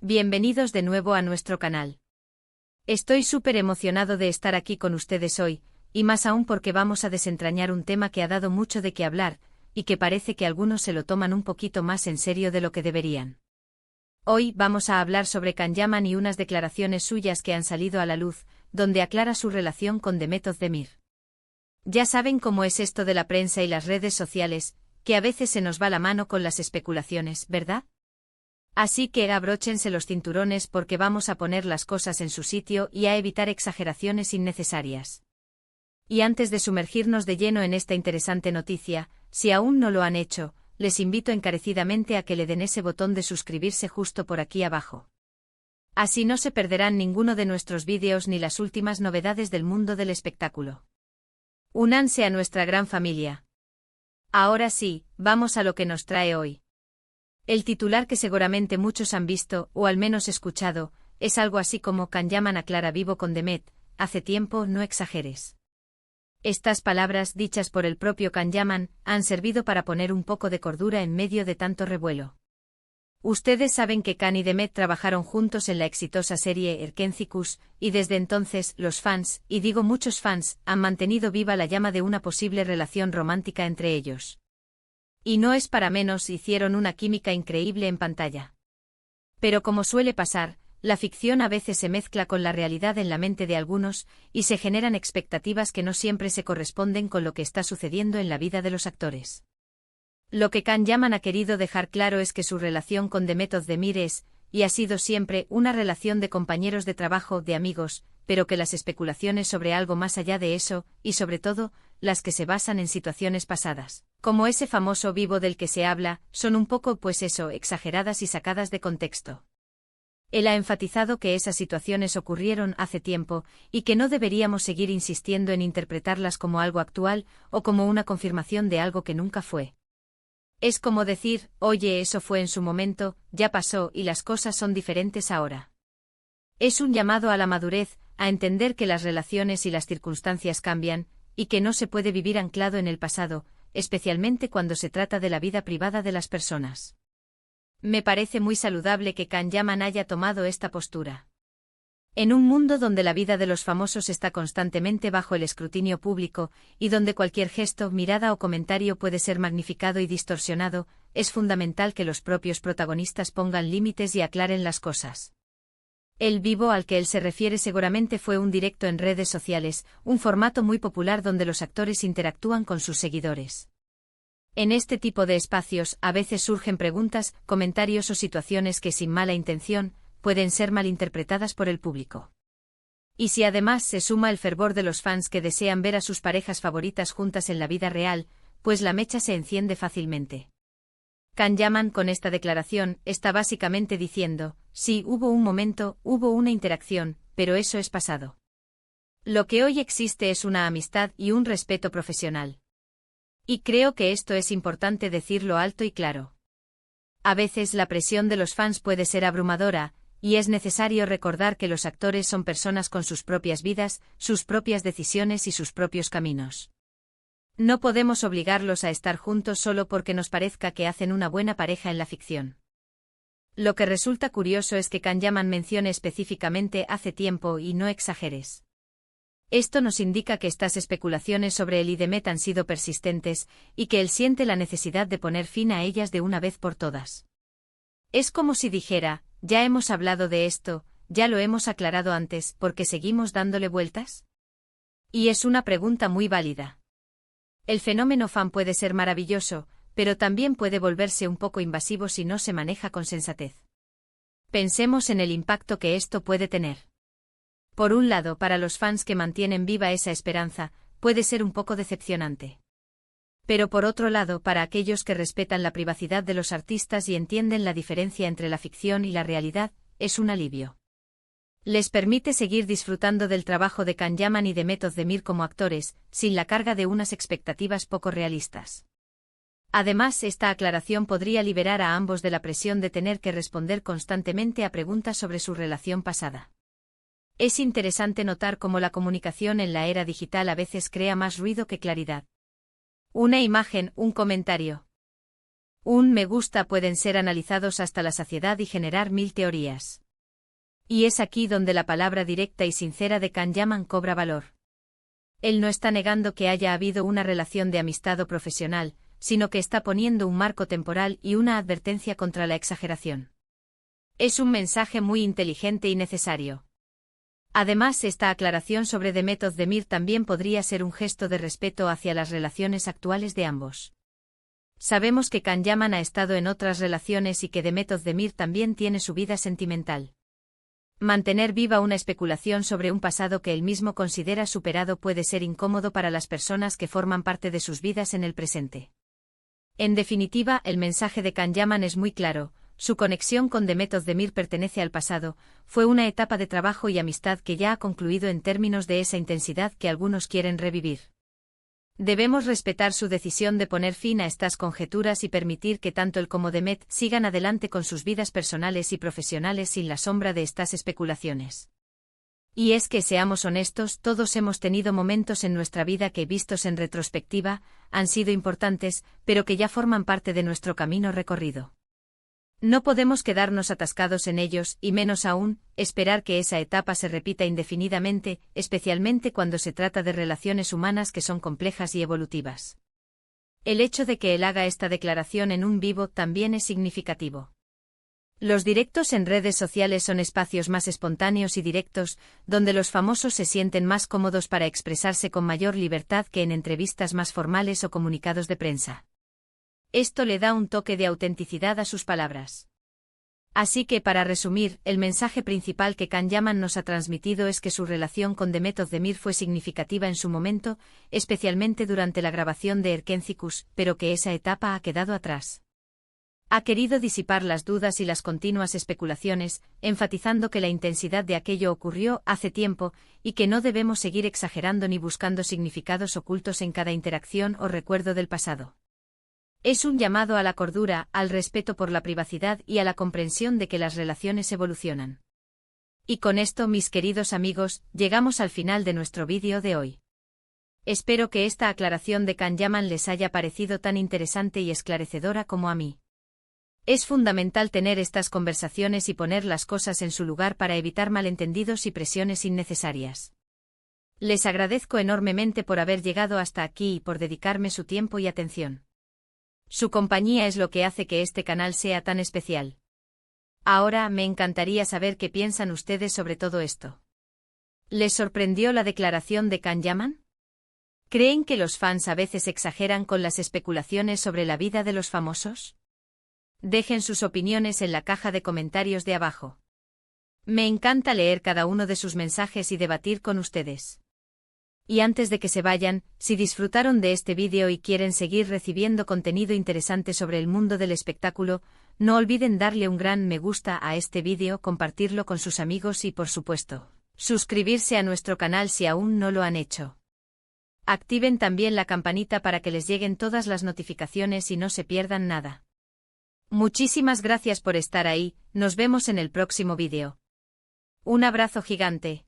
Bienvenidos de nuevo a nuestro canal. Estoy súper emocionado de estar aquí con ustedes hoy, y más aún porque vamos a desentrañar un tema que ha dado mucho de qué hablar, y que parece que algunos se lo toman un poquito más en serio de lo que deberían. Hoy vamos a hablar sobre Can Yaman y unas declaraciones suyas que han salido a la luz, donde aclara su relación con Demet Özdemir. Ya saben cómo es esto de la prensa y las redes sociales, que a veces se nos va la mano con las especulaciones, ¿verdad? Así que abróchense los cinturones porque vamos a poner las cosas en su sitio y a evitar exageraciones innecesarias. Y antes de sumergirnos de lleno en esta interesante noticia, si aún no lo han hecho, les invito encarecidamente a que le den ese botón de suscribirse justo por aquí abajo. Así no se perderán ninguno de nuestros vídeos ni las últimas novedades del mundo del espectáculo. Únanse a nuestra gran familia. Ahora sí, vamos a lo que nos trae hoy. El titular que seguramente muchos han visto, o al menos escuchado, es algo así como Can Yaman aclara vivo con Demet, hace tiempo no exageres. Estas palabras, dichas por el propio Can Yaman, han servido para poner un poco de cordura en medio de tanto revuelo. Ustedes saben que Can y Demet trabajaron juntos en la exitosa serie Erkencikus, y desde entonces, los fans, y digo muchos fans, han mantenido viva la llama de una posible relación romántica entre ellos. Y no es para menos, hicieron una química increíble en pantalla. Pero como suele pasar, la ficción a veces se mezcla con la realidad en la mente de algunos, y se generan expectativas que no siempre se corresponden con lo que está sucediendo en la vida de los actores. Lo que Can Yaman ha querido dejar claro es que su relación con Demet Özdemir es, y ha sido siempre, una relación de compañeros de trabajo, de amigos, pero que las especulaciones sobre algo más allá de eso, y sobre todo, las que se basan en situaciones pasadas, como ese famoso vivo del que se habla, son un poco pues eso, exageradas y sacadas de contexto. Él ha enfatizado que esas situaciones ocurrieron hace tiempo, y que no deberíamos seguir insistiendo en interpretarlas como algo actual, o como una confirmación de algo que nunca fue. Es como decir, oye, eso fue en su momento, ya pasó y las cosas son diferentes ahora. Es un llamado a la madurez, a entender que las relaciones y las circunstancias cambian, y que no se puede vivir anclado en el pasado, especialmente cuando se trata de la vida privada de las personas. Me parece muy saludable que Can Yaman haya tomado esta postura. En un mundo donde la vida de los famosos está constantemente bajo el escrutinio público, y donde cualquier gesto, mirada o comentario puede ser magnificado y distorsionado, es fundamental que los propios protagonistas pongan límites y aclaren las cosas. El vivo al que él se refiere seguramente fue un directo en redes sociales, un formato muy popular donde los actores interactúan con sus seguidores. En este tipo de espacios, a veces surgen preguntas, comentarios o situaciones que sin mala intención, pueden ser malinterpretadas por el público. Y si además se suma el fervor de los fans que desean ver a sus parejas favoritas juntas en la vida real, pues la mecha se enciende fácilmente. Can Yaman con esta declaración está básicamente diciendo, sí, hubo un momento, hubo una interacción, pero eso es pasado. Lo que hoy existe es una amistad y un respeto profesional. Y creo que esto es importante decirlo alto y claro. A veces la presión de los fans puede ser abrumadora, y es necesario recordar que los actores son personas con sus propias vidas, sus propias decisiones y sus propios caminos. No podemos obligarlos a estar juntos solo porque nos parezca que hacen una buena pareja en la ficción. Lo que resulta curioso es que Can Yaman mencione específicamente hace tiempo y no exageres. Esto nos indica que estas especulaciones sobre él y Demet han sido persistentes, y que él siente la necesidad de poner fin a ellas de una vez por todas. Es como si dijera, ya hemos hablado de esto, ya lo hemos aclarado antes, ¿por qué seguimos dándole vueltas? Y es una pregunta muy válida. El fenómeno fan puede ser maravilloso, pero también puede volverse un poco invasivo si no se maneja con sensatez. Pensemos en el impacto que esto puede tener. Por un lado, para los fans que mantienen viva esa esperanza, puede ser un poco decepcionante. Pero por otro lado, para aquellos que respetan la privacidad de los artistas y entienden la diferencia entre la ficción y la realidad, es un alivio. Les permite seguir disfrutando del trabajo de Can Yaman y Demet Özdemir como actores, sin la carga de unas expectativas poco realistas. Además, esta aclaración podría liberar a ambos de la presión de tener que responder constantemente a preguntas sobre su relación pasada. Es interesante notar cómo la comunicación en la era digital a veces crea más ruido que claridad. Una imagen, un comentario. Un me gusta pueden ser analizados hasta la saciedad y generar 1000 teorías. Y es aquí donde la palabra directa y sincera de Kanyaman cobra valor. Él no está negando que haya habido una relación de amistad o profesional, sino que está poniendo un marco temporal y una advertencia contra la exageración. Es un mensaje muy inteligente y necesario. Además, esta aclaración sobre The Method de Mir también podría ser un gesto de respeto hacia las relaciones actuales de ambos. Sabemos que Kanyaman ha estado en otras relaciones y que The Method de Mir también tiene su vida sentimental. Mantener viva una especulación sobre un pasado que él mismo considera superado puede ser incómodo para las personas que forman parte de sus vidas en el presente. En definitiva, el mensaje de Kanyaman es muy claro: su conexión con The Method de Mir pertenece al pasado, fue una etapa de trabajo y amistad que ya ha concluido en términos de esa intensidad que algunos quieren revivir. Debemos respetar su decisión de poner fin a estas conjeturas y permitir que tanto él como Demet sigan adelante con sus vidas personales y profesionales sin la sombra de estas especulaciones. Y es que, seamos honestos, todos hemos tenido momentos en nuestra vida que, vistos en retrospectiva, han sido importantes, pero que ya forman parte de nuestro camino recorrido. No podemos quedarnos atascados en ellos, y menos aún, esperar que esa etapa se repita indefinidamente, especialmente cuando se trata de relaciones humanas que son complejas y evolutivas. El hecho de que él haga esta declaración en un vivo también es significativo. Los directos en redes sociales son espacios más espontáneos y directos, donde los famosos se sienten más cómodos para expresarse con mayor libertad que en entrevistas más formales o comunicados de prensa. Esto le da un toque de autenticidad a sus palabras. Así que, para resumir, el mensaje principal que Kanyaman nos ha transmitido es que su relación con The Method de Mir fue significativa en su momento, especialmente durante la grabación de Erkencikus, pero que esa etapa ha quedado atrás. Ha querido disipar las dudas y las continuas especulaciones, enfatizando que la intensidad de aquello ocurrió hace tiempo, y que no debemos seguir exagerando ni buscando significados ocultos en cada interacción o recuerdo del pasado. Es un llamado a la cordura, al respeto por la privacidad y a la comprensión de que las relaciones evolucionan. Y con esto, mis queridos amigos, llegamos al final de nuestro vídeo de hoy. Espero que esta aclaración de Kanyaman les haya parecido tan interesante y esclarecedora como a mí. Es fundamental tener estas conversaciones y poner las cosas en su lugar para evitar malentendidos y presiones innecesarias. Les agradezco enormemente por haber llegado hasta aquí y por dedicarme su tiempo y atención. Su compañía es lo que hace que este canal sea tan especial. Ahora, me encantaría saber qué piensan ustedes sobre todo esto. ¿Les sorprendió la declaración de Kanyaman? ¿Creen que los fans a veces exageran con las especulaciones sobre la vida de los famosos? Dejen sus opiniones en la caja de comentarios de abajo. Me encanta leer cada uno de sus mensajes y debatir con ustedes. Y antes de que se vayan, si disfrutaron de este vídeo y quieren seguir recibiendo contenido interesante sobre el mundo del espectáculo, no olviden darle un gran me gusta a este vídeo, compartirlo con sus amigos y, por supuesto, suscribirse a nuestro canal si aún no lo han hecho. Activen también la campanita para que les lleguen todas las notificaciones y no se pierdan nada. Muchísimas gracias por estar ahí, nos vemos en el próximo vídeo. Un abrazo gigante.